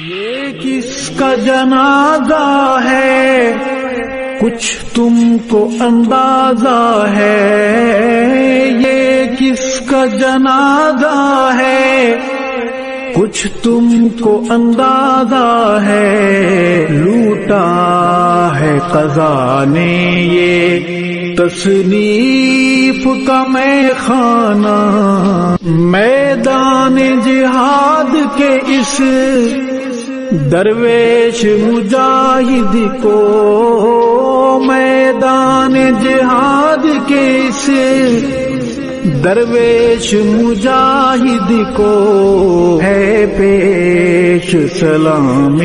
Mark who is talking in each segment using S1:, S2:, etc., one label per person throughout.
S1: یہ کس کا جنازہ ہے کچھ تم کو اندازہ ہے، یہ کس کا جنازہ ہے کچھ تم کو اندازہ ہے، لوٹا ہے قضا نے یہ تصنیف کا میں خانہ، میدان جہاد کے اس درویش مجاہد کو، میدان جہاد کے اس درویش مجاہد کو ہے پیش سلام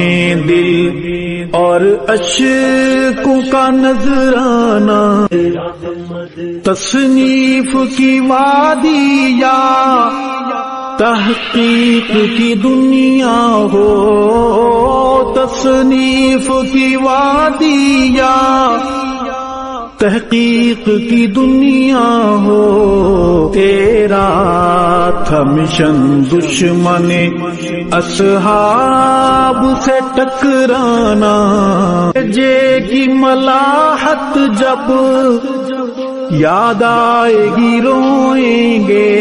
S1: دل اور اشکوں کا نذرانہ، تصنیف کی وادی یا تحقیق کی دنیا ہو، تصنیف کی وادی یا تحقیق کی دنیا ہو، تیرا تھا مشن دشمن اصحاب سے ٹکرانا، لہجے کی ملاحت جب یاد آئے گی روئیں گے،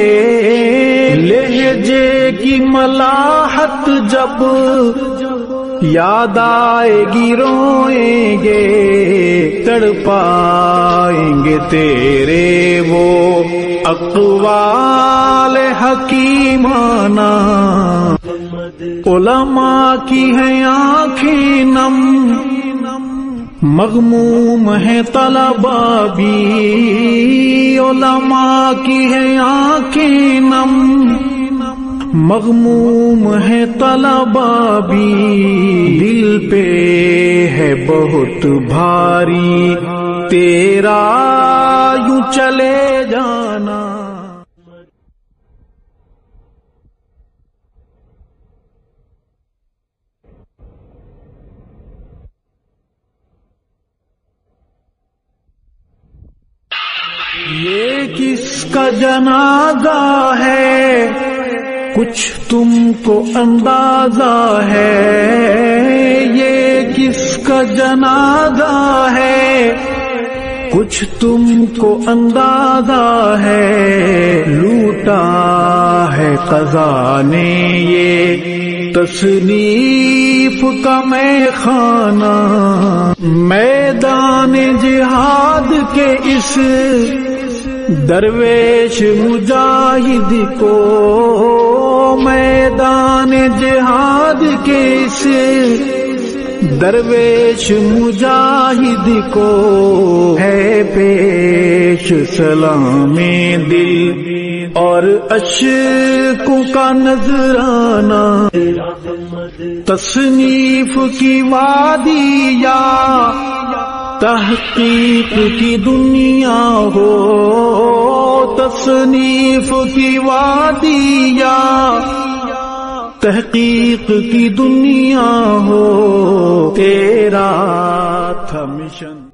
S1: لہجے کی ملاحت جب یاد آئے گی روئیں گے، تڑپائیں گے تیرے وہ اقوال حکیمانہ، علماء کی ہیں آنکھیں نم، مغموم ہے طلباء بھی، علماء کی ہیں آنکھیں نم، مغموم ہے طلباء بھی، دل پہ ہے بہت بھاری تیرا یوں چلے جانا۔ یہ کس کا جنازہ ہے کچھ تم کو اندازہ ہے، یہ کس کا جنازہ ہے کچھ تم کو اندازہ ہے، لوٹا ہے قضا نے یہ تصنیف کا میں خانہ، میدان جہاد کے اس درویش مجاہد کو، میدان جہاد کے اس درویش مجاہد کو ہے پیش سلام دل اور اشکوں کا نذرانہ، تصنیف کی وادی یا تحقیق کی دنیا ہو، تصنیف کی وادی یا تحقیق کی دنیا ہو، تیرا تھا مشن